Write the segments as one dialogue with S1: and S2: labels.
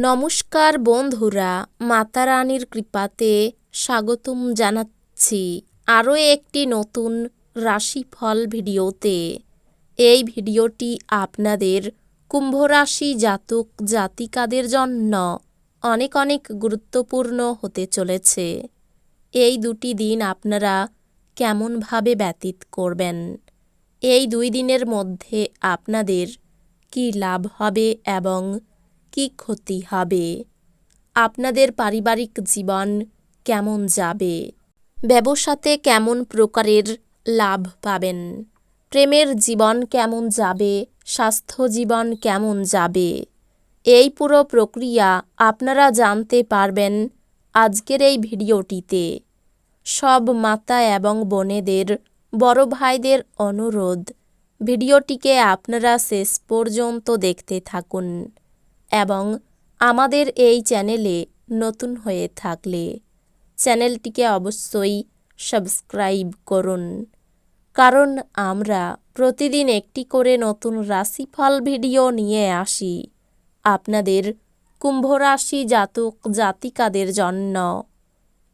S1: নমস্কার বন্ধুরা, মাতা রানীর কৃপাতে স্বাগতম জানাচ্ছি আরও একটি নতুন রাশিফল ভিডিওতে। এই ভিডিওটি আপনাদের কুম্ভ রাশি জাতক জাতিকাদের জন্য অনেক অনেক গুরুত্বপূর্ণ হতে চলেছে। এই দুটি দিন আপনারা কেমনভাবে ব্যতীত করবেন, এই 2 দিনের মধ্যে আপনাদের কী লাভ হবে এবং কি ক্ষতি হবে, আপনাদের পারিবারিক জীবন কেমন যাবে, ব্যবসাতে কেমন প্রকারের লাভ পাবেন, প্রেমের জীবন কেমন যাবে, স্বাস্থ্য জীবন কেমন যাবে, এই পুরো প্রক্রিয়া আপনারা জানতে পারবেন আজকের এই ভিডিওটিতে। সব মাতা এবং বোনেদের, বড় ভাইদের অনুরোধ, ভিডিওটিকে আপনারা শেষ পর্যন্ত দেখতে থাকুন এবং আমাদের এই চ্যানেলে নতুন হয়ে থাকলে চ্যানেলটিকে অবশ্যই সাবস্ক্রাইব করুন, কারণ আমরা প্রতিদিন একটি করে নতুন রাশিফল ভিডিও নিয়ে আসি আপনাদের কুম্ভ রাশি জাতক জাতিকাদের জন্য।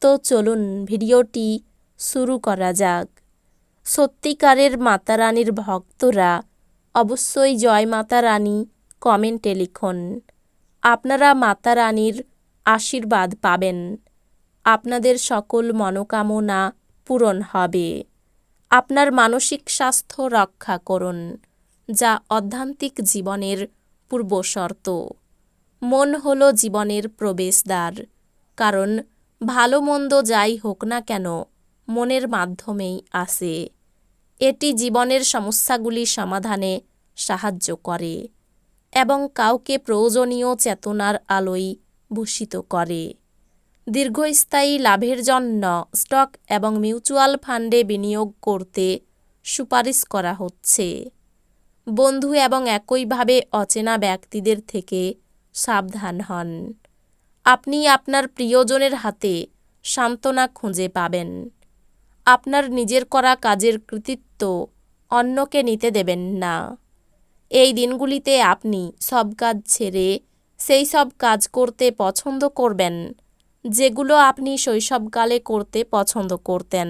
S1: তো চলুন ভিডিওটি শুরু করা যাক। সত্যিকারের মাতা রানীর ভক্তরা অবশ্যই জয় মাতা রানী কমেন্টে লিখুন। আপনারা মাতা রানীর আশীর্বাদ পাবেন, আপনাদের সকল মনোকামনা পূরণ হবে। আপনার মানসিক স্বাস্থ্য রক্ষা করুন, যা আধ্যাত্মিক জীবনের পূর্বশর্ত। মন হলো জীবনের প্রবেশদ্বার, কারণ ভালো মন্দ যাই হোক না কেন মনের মাধ্যমেই আসে। এটি জীবনের সমস্যাগুলি সমাধানে সাহায্য করে এবং কাউকে প্রয়োজনীয় চেতনার আলোয় ভূষিত করে। দীর্ঘস্থায়ী লাভের জন্য স্টক এবং মিউচুয়াল ফান্ডে বিনিয়োগ করতে সুপারিশ করা হচ্ছে। বন্ধু এবং একইভাবে অচেনা ব্যক্তিদের থেকে সাবধান হন। আপনি আপনার প্রিয়জনের হাতে সান্ত্বনা খুঁজে পাবেন। আপনার নিজের করা কাজের কৃতিত্ব অন্যকে নিতে দেবেন না। এই দিনগুলিতে আপনি সব কাজ ছেড়ে সেই সব কাজ করতে পছন্দ করবেন যেগুলো আপনি শৈশবকালে করতে পছন্দ করতেন।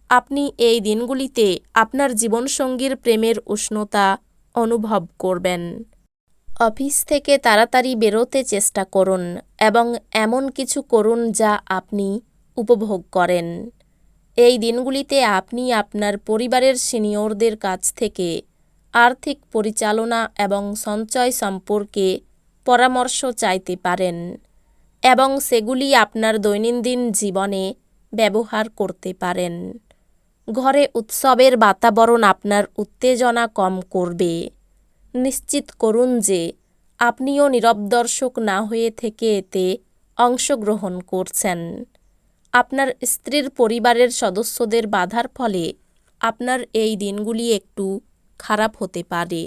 S1: আপনি এই দিনগুলিতে আপনার জীবনসঙ্গীর প্রেমের উষ্ণতা অনুভব করবেন। অফিস থেকে তাড়াতাড়ি বেরোতে চেষ্টা করুন এবং এমন কিছু করুন যা আপনি উপভোগ করেন। এই দিনগুলিতে আপনি আপনার পরিবারের সিনিয়রদের কাছ থেকে আর্থিক পরিচালনা এবং সঞ্চয় সম্পর্কে পরামর্শ চাইতে পারেন এবং সেগুলি আপনার দৈনন্দিন জীবনে ব্যবহার করতে পারেন। ঘরে উৎসবের বাতাবরণ আপনার উত্তেজনা কম করবে। নিশ্চিত করুন যে আপনিও নীরব দর্শক না হয়ে থেকে এতে অংশগ্রহণ করছেন। আপনার স্ত্রীর পরিবারের সদস্যদের বাধার ফলে আপনার এই দিনগুলি একটু খারাপ হতে পারে।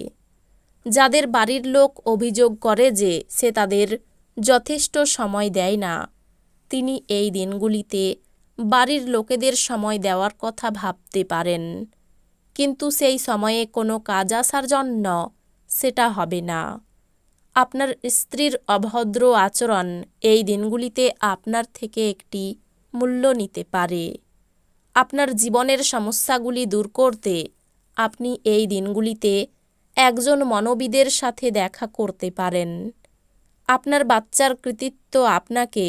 S1: যাদের বাড়ির লোক অভিযোগ করে যে সে তাদের যথেষ্ট সময় দেয় না, তিনি এই দিনগুলিতে বাড়ির লোকেদের সময় দেওয়ার কথা ভাবতে পারেন, কিন্তু সেই সময়ে কোনো কাজ আসার জন্য সেটা হবে না। আপনার স্ত্রীর অভদ্র আচরণ এই দিনগুলিতে আপনার থেকে একটি মূল্য নিতে পারে। আপনার জীবনের সমস্যাগুলি দূর করতে আপনি এই দিনগুলিতে একজন মনোবিদের সাথে দেখা করতে পারেন। আপনার বাচ্চার কৃতিত্ব আপনাকে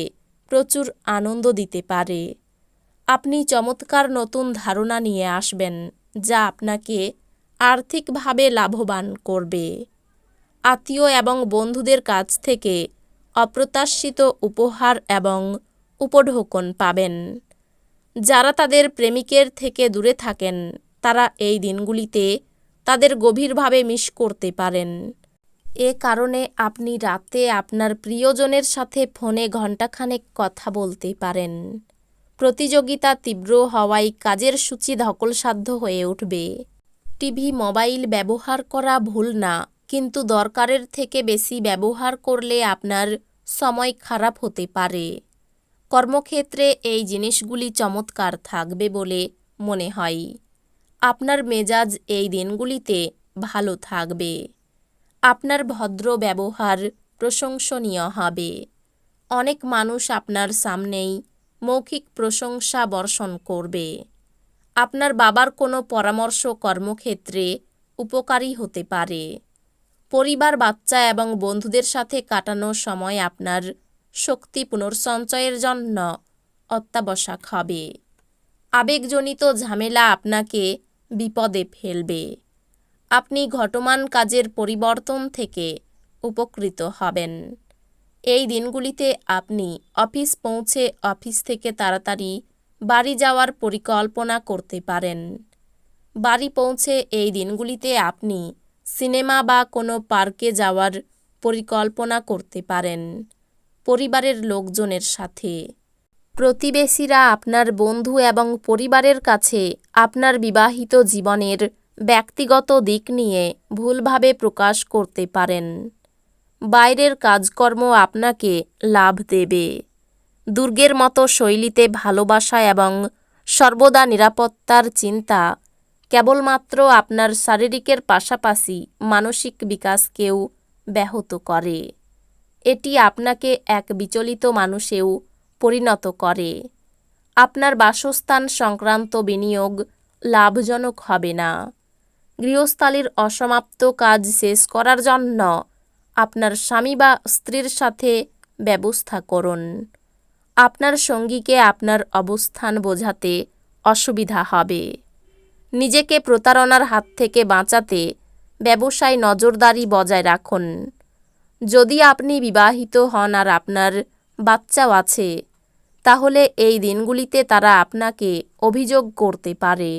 S1: প্রচুর আনন্দ দিতে পারে। আপনি চমৎকার নতুন ধারণা নিয়ে আসবেন যা আপনাকে আর্থিকভাবে লাভবান করবে। আত্মীয় এবং বন্ধুদের কাছ থেকে অপ্রত্যাশিত উপহার এবং উপঢৌকন পাবেন। যারা তাদের প্রেমিকের থেকে দূরে থাকেন তারা এই দিনগুলিতে তাদের গভীরভাবে মিস করতে পারেন। এ কারণে আপনি রাতে আপনার প্রিয়জনের সাথে ফোনে ঘণ্টাখানেক কথা বলতে পারেন। প্রতিযোগিতা তীব্র হওয়ায় কাজের সূচি ধকলসাধ্য হয়ে উঠবে। টিভি মোবাইল ব্যবহার করা ভুল না, কিন্তু দরকারের থেকে বেশি ব্যবহার করলে আপনার সময় খারাপ হতে পারে। কর্মক্ষেত্রে এই জিনিসগুলি চমৎকার থাকবে বলে মনে হয়। আপনার মেজাজ এই দিনগুলিতে ভালো থাকবে। আপনার ভদ্র ব্যবহার প্রশংসনীয় হবে। অনেক মানুষ আপনার সামনেই মৌখিক প্রশংসা বর্ষণ করবে। আপনার বাবার কোনো পরামর্শ কর্মক্ষেত্রে উপকারী হতে পারে। পরিবার, বাচ্চা এবং বন্ধুদের সাথে কাটানো সময় আপনার শক্তি পুনর্সঞ্চয়ের জন্য অত্যাবশ্যক হবে। আবেগজনিত ঝামেলা আপনাকে বিপদে ফেলবে। আপনি ঘটমান কাজের পরিবর্তন থেকে উপকৃত হবেন। এই দিনগুলিতে আপনি অফিস পৌঁছে অফিস থেকে তাড়াতাড়ি বাড়ি যাওয়ার পরিকল্পনা করতে পারেন। বাড়ি পৌঁছে এই দিনগুলিতে আপনি সিনেমা বা কোনো পার্কে যাওয়ার পরিকল্পনা করতে পারেন পরিবারের লোকজনের সাথে। প্রতিবেশীরা আপনার বন্ধু এবং পরিবারের কাছে আপনার বিবাহিত জীবনের ব্যক্তিগত দিক নিয়ে ভুলভাবে প্রকাশ করতে পারেন। বাইরের কাজকর্ম আপনাকে লাভ দেবে। দুর্গের মতো শৈলীতে ভালোবাসা এবং সর্বদা নিরাপত্তার চিন্তা কেবলমাত্র আপনার শারীরিকের পাশাপাশি মানসিক বিকাশকেও ব্যাহত করে। এটি আপনাকে এক বিচলিত মানুষেও পরিণত করে। আপনার বাসস্থান সংক্রান্ত বিনিয়োগ লাভজনক হবে না। গৃহস্থালির অসমাপ্ত কাজ শেষ করার জন্য আপনার স্বামী বা স্ত্রীর সাথে ব্যবস্থা করুন। আপনার সঙ্গীকে আপনার অবস্থান বোঝাতে অসুবিধা হবে। নিজেকে প্রতারণার হাত থেকে বাঁচাতে ব্যবসায় নজরদারি বজায় রাখুন। যদি আপনি বিবাহিত হন আর আপনার বাচ্চাও আছে, তাহলে এই দিনগুলিতে তারা আপনাকে অভিযোগ করতে পারে,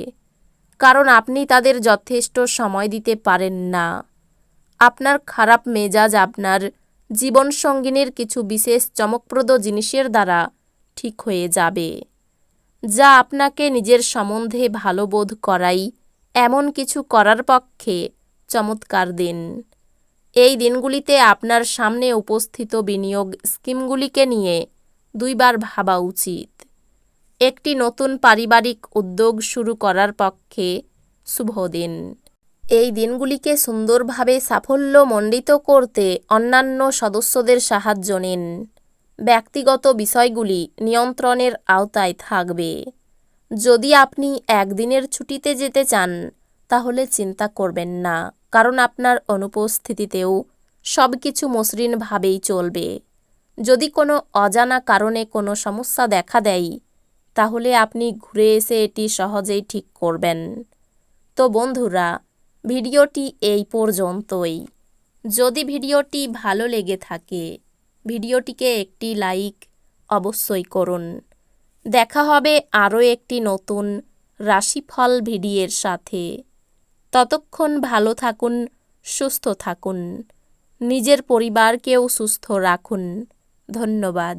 S1: কারণ আপনি তাদের যথেষ্ট সময় দিতে পারেন না। আপনার খারাপ মেজাজ আপনার জীবনসঙ্গিনীর কিছু বিশেষ চমকপ্রদ জিনিসের দ্বারা ঠিক হয়ে যাবে, যা আপনাকে নিজের সম্বন্ধে ভালো বোধ করাই এমন কিছু করার পক্ষে চমৎকার দিন। এই দিনগুলিতে আপনার সামনে উপস্থিত বিনিয়োগ স্কিমগুলিকে নিয়ে দুইবার ভাবা উচিত। একটি নতুন পারিবারিক উদ্যোগ শুরু করার পক্ষে শুভ দিন। এই দিনগুলিকে সুন্দরভাবে সাফল্যমণ্ডিত করতে অন্যান্য সদস্যদের সাহায্য নিন। ব্যক্তিগত বিষয়গুলি নিয়ন্ত্রণের আওতায় থাকবে। যদি আপনি একদিনের ছুটিতে যেতে চান, তাহলে চিন্তা করবেন না, কারণ আপনার অনুপস্থিতিতেও সব কিছু মসৃণভাবেই চলবে। যদি কোনো অজানা কারণে কোনো সমস্যা দেখা দেয়, তাহলে আপনি ঘুরে এসে এটি সহজেই ঠিক করবেন। তো বন্ধুরা, ভিডিওটি এই পর্যন্তই। যদি ভিডিওটি ভালো লেগে থাকে, ভিডিওটিকে একটি লাইক অবশ্যই করুন। দেখা হবে আরও একটি নতুন রাশিফল ভিডিওর সাথে। ততক্ষণ ভালো থাকুন, সুস্থ থাকুন, নিজের পরিবারকেও সুস্থ রাখুন। ধন্যবাদ।